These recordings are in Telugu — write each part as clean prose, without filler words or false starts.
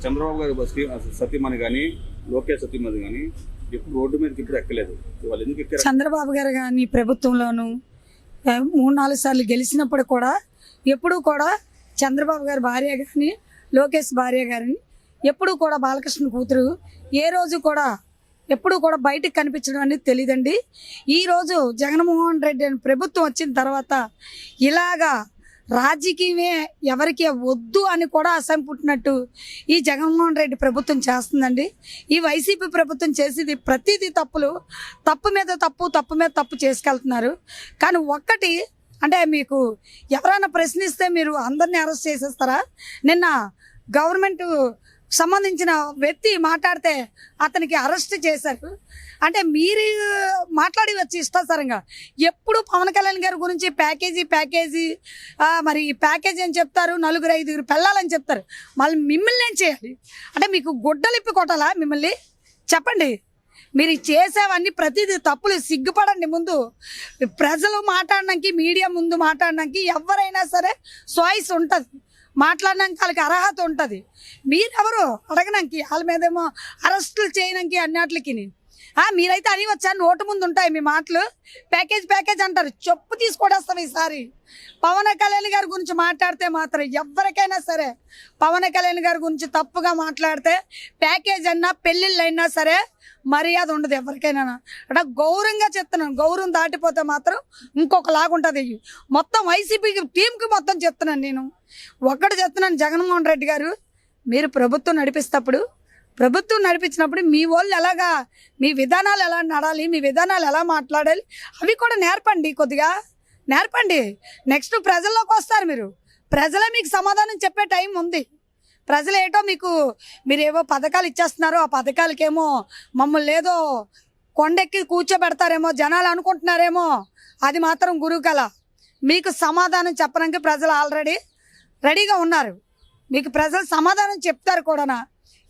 చంద్రబాబు గారి సతీమణి కానీ లోకేష్ సతీమణి కానీ ఎప్పుడు రోడ్డు మీదకి ఇప్పుడు ఎక్కలేదు. వాళ్ళు ఎందుకు ఎక్కారు? చంద్రబాబు గారు కానీ ప్రభుత్వంలోనూ 3-4 సార్లు గెలిచినప్పుడు కూడా ఎప్పుడూ కూడా చంద్రబాబు గారి భార్య కానీ లోకేష్ భార్య గారిని ఎప్పుడూ కూడా బాలకృష్ణ కూతురు ఏ రోజు కూడా ఎప్పుడూ కూడా బయటకు కనిపించడం అనేది తెలియదండి. ఈరోజు జగన్మోహన్ రెడ్డి ప్రభుత్వం వచ్చిన తర్వాత ఇలాగా రాజకీయమే ఎవరికి వద్దు అని కూడా అసహ్యం పుట్టినట్టు ఈ జగన్మోహన్ రెడ్డి ప్రభుత్వం చేస్తుందండి. ఈ వైసీపీ ప్రభుత్వం చేసేది ప్రతిదీ తప్పులు, తప్పు మీద తప్పు చేసుకెళ్తున్నారు. కానీ ఒక్కటి అంటే మీకు ఎవరైనా ప్రశ్నిస్తే మీరు అందరినీ అరెస్ట్ చేసేస్తారా? నిన్న గవర్నమెంట్ సంబంధించిన వ్యక్తి మాట్లాడితే అతనికి అరెస్ట్ చేశారు. అంటే మీరు మాట్లాడి వచ్చి ఇష్టాసారంగా ఎప్పుడు పవన్ కళ్యాణ్ గారి గురించి ప్యాకేజీ మరి ప్యాకేజీ అని చెప్తారు, 4-5 పెళ్ళాలని చెప్తారు. మళ్ళీ మిమ్మల్ని ఏం చేయాలి? అంటే మీకు గుడ్డలిప్పి కొట్టాలా మిమ్మల్ని? చెప్పండి. మీరు చేసేవన్నీ ప్రతిదీ తప్పులు. సిగ్గుపడండి. ముందు ప్రజలు మాట్లాడడానికి, మీడియా ముందు మాట్లాడడానికి ఎవరైనా సరే చాయిస్ ఉంటుంది, మాట్లాడడానికి వాళ్ళకి అర్హత ఉంటుంది. మీరెవరు అడగడానికి? వాళ్ళ మీదేమో అరెస్టులు చేయడానికి అన్నిటికి మీరైతే అని వచ్చా నోటు ముందు ఉంటాయి మీ మాటలు. ప్యాకేజ్ అంటారు, చెప్పు తీసుకొడేస్తాం. ఈసారి పవన్ కళ్యాణ్ గారి గురించి మాట్లాడితే మాత్రం ఎవరికైనా సరే పవన్ కళ్యాణ్ గారి గురించి తప్పుగా మాట్లాడితే ప్యాకేజ్ అన్నా పెళ్ళిళ్ళు అయినా సరే మర్యాద ఉండదు ఎవరికైనా. అంటే గౌరవంగా చెప్తున్నాను. గౌరవం దాటిపోతే మాత్రం ఇంకొకలాగుంటుంది. మొత్తం వైసీపీ టీంకి మొత్తం చెప్తున్నాను. నేను ఒక్కటి చెప్తున్నాను, జగన్మోహన్ రెడ్డి గారు మీరు ప్రభుత్వం నడిపించినప్పుడు మీ వాళ్ళు ఎలాగా, మీ విధానాలు ఎలా నడాలి, మీ విధానాలు ఎలా మాట్లాడాలి అవి కూడా నేర్పండి. కొద్దిగా నేర్పండి. నెక్స్ట్ ప్రజల్లోకి వస్తారు మీరు. ప్రజలే మీకు సమాధానం చెప్పే టైం ఉంది. ప్రజలు ఏటో మీరేవో పథకాలు ఇచ్చేస్తున్నారో ఆ పథకాలకేమో మమ్మల్ని ఏదో కొండెక్కి కూర్చోబెడతారేమో జనాలు అనుకుంటున్నారేమో. అది మాత్రం గురుకల. మీకు సమాధానం చెప్పడానికి ప్రజలు ఆల్రెడీ రెడీగా ఉన్నారు. మీకు ప్రజలు సమాధానం చెప్తారు కూడా.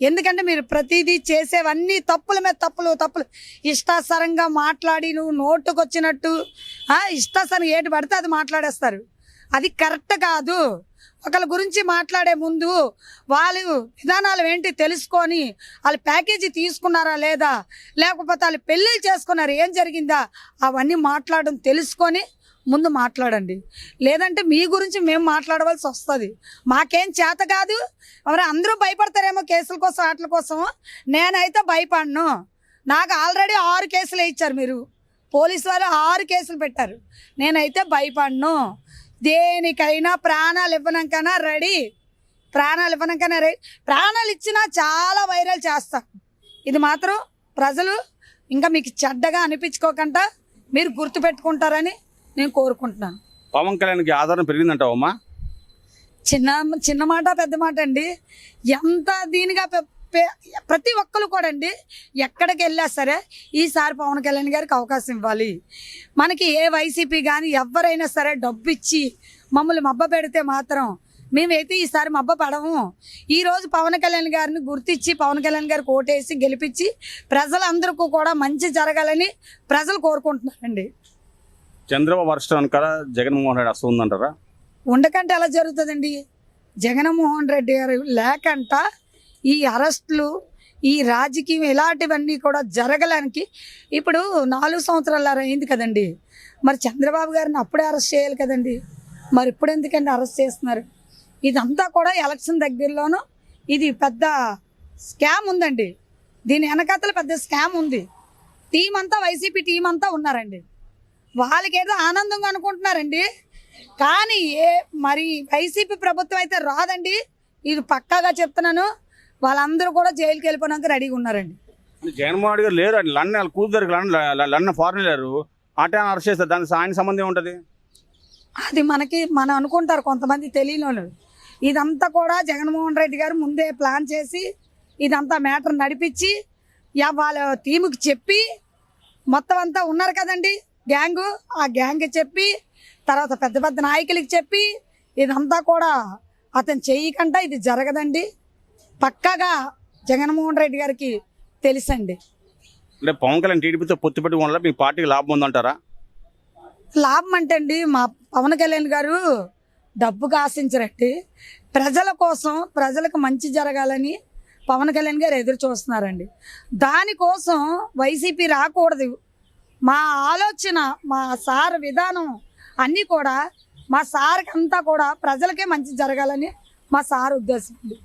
ఎందుకంటే మీరు ప్రతిదీ చేసేవన్నీ తప్పుల మీద తప్పులు ఇష్టాసరంగా మాట్లాడి నువ్వు నోటుకొచ్చినట్టు ఇష్టాసరం ఏటి పడితే అది మాట్లాడేస్తారు. అది కరెక్ట్ కాదు. ఒకళ్ళ గురించి మాట్లాడే ముందు వాళ్ళు విధానాలు ఏంటి తెలుసుకొని వాళ్ళు ప్యాకేజీ తీసుకున్నారా లేదా, లేకపోతే వాళ్ళు పెళ్ళిళ్ళు చేసుకున్నారు ఏం జరిగిందా అవన్నీ మాట్లాడడం తెలుసుకొని ముందు మాట్లాడండి. లేదంటే మీ గురించి మేము మాట్లాడవలసి వస్తుంది. మాకేం చేత కాదు. మరి అందరూ భయపడతారేమో కేసుల కోసం వాటి కోసం. నేనైతే భయపడను. నాకు ఆల్రెడీ 6 కేసులు ఇచ్చారు. మీరు పోలీసు వాళ్ళు 6 కేసులు పెట్టారు. నేనైతే భయపడను. దేనికైనా ప్రాణాలు ఇవ్వడానికైనా రెడీ. ప్రాణాలు ఇచ్చినా చాలా వైరల్ చేస్తాను. ఇది మాత్రం ప్రజలు ఇంకా మీకు చెడ్డగా అనిపించుకోకుండా మీరు గుర్తుపెట్టుకుంటారని నేను కోరుకుంటున్నాను. పవన్ కళ్యాణ్కి ఆదరణ పెరిగిందంటావమ్మా? చిన్న మాట పెద్ద మాట అండి. ఎంత దీనిగా ప్రతి ఒక్కరు కూడా అండి ఎక్కడికి వెళ్ళా సరే ఈసారి పవన్ కళ్యాణ్ గారికి అవకాశం ఇవ్వాలి. మనకి ఏ వైసీపీ కానీ ఎవరైనా సరే డబ్బు ఇచ్చి మమ్మల్ని మబ్బ పెడితే మాత్రం మేమైతే ఈసారి మబ్బ పడము. ఈరోజు పవన్ కళ్యాణ్ గారిని గుర్తించి పవన్ కళ్యాణ్ గారికి ఓటేసి గెలిపించి ప్రజలందరికీ కూడా మంచి జరగాలని ప్రజలు కోరుకుంటున్నారండి. చంద్రబాబు అరెస్ట్ అనక జగన్మోహన్ రెడ్డి అసలు ఉందంటారా? ఉండకంటే ఎలా జరుగుతుందండి? జగన్మోహన్ రెడ్డి గారు లేకంట ఈ అరెస్టులు, ఈ రాజకీయం ఇలాంటివన్నీ కూడా జరగడానికి ఇప్పుడు 4 సంవత్సరాలు అయింది కదండి. మరి చంద్రబాబు గారిని అప్పుడే అరెస్ట్ చేయాలి కదండి. మరి ఇప్పుడు ఎందుకండి అరెస్ట్ చేస్తున్నారు? ఇదంతా కూడా ఎలక్షన్ దగ్గరలోనూ ఇది పెద్ద స్కామ్ ఉందండి. దీని వెనకాతల పెద్ద స్కామ్ ఉంది. టీం అంతా వైసీపీ టీం అంతా ఉన్నారండి. వాళ్ళకి ఏదో ఆనందంగా అనుకుంటున్నారండి. కానీ మరి వైసీపీ ప్రభుత్వం అయితే రాదండి. ఇది పక్కాగా చెప్తున్నాను. వాళ్ళందరూ కూడా జైలుకి వెళ్ళిపోయినాక రెడీగా ఉన్నారండి. జగన్మోహన్ రెడ్డి గారు లేరు. లండన్ కూతురు లండన్ ఫారెన్ లేరు. ఆ టైం అరెస్ట్ చేస్తారు. దానికి ఆయన సంబంధం ఏముంటుంది? అది మనం అనుకుంటారు కొంతమంది తెలియని వాళ్ళు. ఇదంతా కూడా జగన్మోహన్ రెడ్డి గారు ముందే ప్లాన్ చేసి ఇదంతా మ్యాటర్ నడిపించి వాళ్ళ టీముకి చెప్పి మొత్తం అంతా ఉన్నారు కదండి గ్యాంగు. ఆ గ్యాంగ్ చెప్పి తర్వాత పెద్ద పెద్ద నాయకులకి చెప్పి ఇదంతా కూడా అతను చేయకుండా ఇది జరగదండి. పక్కాగా జగన్మోహన్ రెడ్డి గారికి తెలుసండి. అంటే పవన్ కళ్యాణ్ టీడీపీతో పొత్తు పెట్టుకోవడం వల్ల మీ పార్టీకి లాభం ఉందంటారా? లాభం అంటే అండి మా పవన్ కళ్యాణ్ గారు డబ్బుకు ఆశించరండి. ప్రజల కోసం ప్రజలకు మంచి జరగాలని పవన్ కళ్యాణ్ గారు ఎదురు చూస్తున్నారండి. దానికోసం వైసీపీ రాకూడదు, మా ఆలోచన, మా సార్ విధానం అన్నీ కూడా మా సార్కి అంతా కూడా ప్రజలకే మంచి జరగాలని మా సార్ ఉద్దేశం అండి.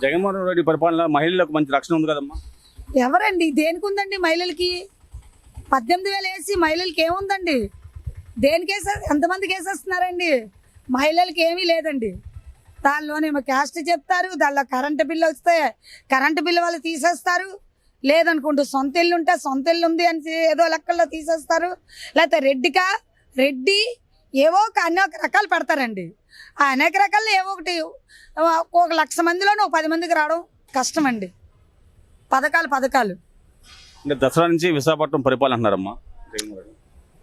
జగన్మోహన్ రెడ్డి పరిపాలన మహిళలకు మంచి రక్షణ ఉంది కదమ్మా. ఎవరండి దేనికి ఉందండి మహిళలకి? 18,000 వేసి మహిళలకి ఏముందండి? దేనికి ఎంతమందికి వేసేస్తున్నారండి? మహిళలకి ఏమీ లేదండి. దానిలోనేమో క్యాస్ట్ చెప్తారు, దానిలో కరెంటు బిల్లు వస్తే కరెంటు బిల్లు వాళ్ళు తీసేస్తారు, లేదనుకుంటూ సొంత ఇల్లు ఉంటే సొంత ఇల్లు ఉంది అని ఏదో లెక్కల్లో తీసేస్తారు, లేకపోతే రెడ్డి ఏవో అనేక రకాలు పెడతారండి. ఆ అనేక రకాల్లో ఏవో ఒకటి 1,00,000 మందిలోనూ 10 మందికి రావడం కష్టమండి. పథకాలు అంటే దసరా నుంచి విశాఖపట్నం పరిపాలన అంటున్నారమ్మా.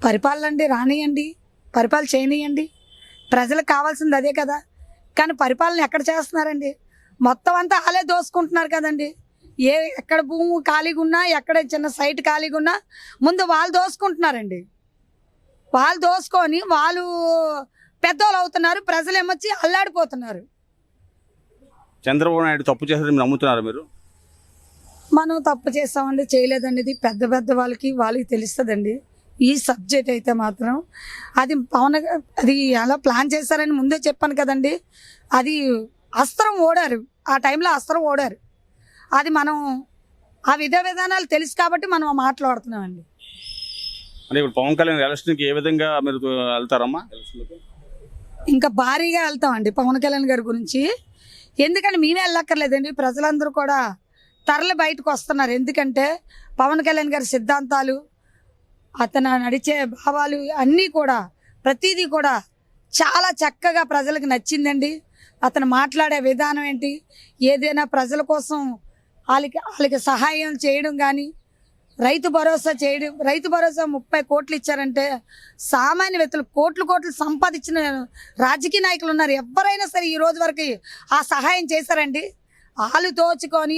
పరిపాలన అండి, రానియండి, పరిపాలన చేయనియండి, ప్రజలకు కావాల్సింది అదే కదా. కానీ పరిపాలన ఎక్కడ చేస్తున్నారండి? మొత్తం అంతా వాళ్ళే దోసుకుంటున్నారు కదండి. ఎక్కడ భూమి ఖాళీగా ఉన్నా, ఎక్కడ చిన్న సైట్ ఖాళీగా ఉన్నా ముందు వాళ్ళు దోసుకుంటున్నారండి. వాళ్ళు దోసుకొని వాళ్ళు పెద్దోళ్ళు అవుతున్నారు, ప్రజలు ఏమొచ్చి అల్లాడిపోతున్నారు. చంద్రబాబు నాయుడు తప్పు చేశారని మీరు నమ్ముతున్నారు మీరు? మనం తప్పు చేస్తామండి, చేయలేదండి. ఇది పెద్ద వాళ్ళకి తెలుస్తుందండి. ఈ సబ్జెక్ట్ అయితే మాత్రం అది ఎలా ప్లాన్ చేశారని ముందే చెప్పాను కదండి. అది అస్త్రం ఓడారు, ఆ టైంలో అస్త్రం ఓడారు. అది మనం ఆ విధానాలు తెలుసు కాబట్టి మనం మాట్లాడుతున్నామండి. అంటే ఇప్పుడు పవన్ కళ్యాణ్ ఎలక్షన్కి ఏ విధంగా మీరు వెళ్తారమ్మా? ఎలక్షన్కి ఇంకా భారీగా వెళ్తామండి పవన్ కళ్యాణ్ గారి గురించి. ఎందుకంటే మేమే వెళ్ళక్కర్లేదండి, ప్రజలందరూ కూడా తరలి బయటకు వస్తున్నారు. ఎందుకంటే పవన్ కళ్యాణ్ గారి సిద్ధాంతాలు, అతను నడిచే భావాలు అన్నీ కూడా ప్రతిదీ కూడా చాలా చక్కగా ప్రజలకు నచ్చిందండి. అతను మాట్లాడే విధానం ఏంటి, ఏదైనా ప్రజల కోసం వాళ్ళకి సహాయం చేయడం కానీ, రైతు భరోసా 30 కోట్లు ఇచ్చారంటే సామాన్య వ్యక్తులు కోట్లు సంపాదించిన రాజకీయ నాయకులు ఉన్నారు. ఎవరైనా సరే ఈ రోజు వరకు ఆ సహాయం చేశారండి? వాళ్ళు దోచుకొని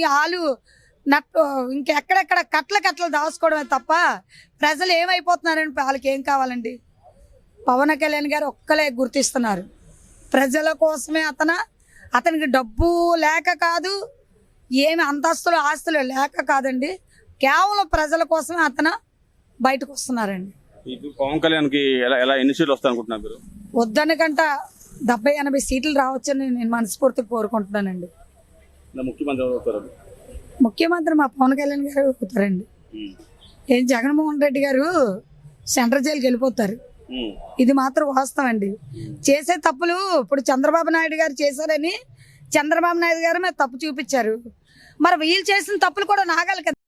ఇంకెక్కడెక్కడ కట్టలు దాచుకోవడమే తప్ప ప్రజలు ఏమైపోతున్నారని వాళ్ళకి ఏం కావాలండి? పవన్ కళ్యాణ్ గారు ఒక్కలే గుర్తిస్తున్నారు, ప్రజల కోసమే. అతనికి డబ్బు లేక కాదు, ఏమి అంతస్తులు ఆస్తులు లేక కాదండి, కేవలం ప్రజల కోసమే అతను బయటకు వస్తున్నారండి. పవన్ కళ్యాణ్కి ఎలా ఎన్ని సీట్లు వస్తాయి అనుకుంటున్నారు మీరు? వద్దనకంట 70-80 సీట్లు రావచ్చని నేను మనస్ఫూర్తిగా కోరుకుంటున్నానండి. ముఖ్యమంత్రి మా పవన్ కళ్యాణ్ గారు అవుతారండి. జగన్మోహన్ రెడ్డి గారు సెంట్రల్ జైలుకి వెళ్ళిపోతారు. ఇది మాత్రం వాస్తవం అండి. చేసే తప్పులు ఇప్పుడు చంద్రబాబు నాయుడు గారు చేశారని చంద్రబాబు నాయుడు గారు మీద తప్పు చూపించారు. మరి వీళ్ళు చేసిన తప్పులు కూడా నాగాలి కదా.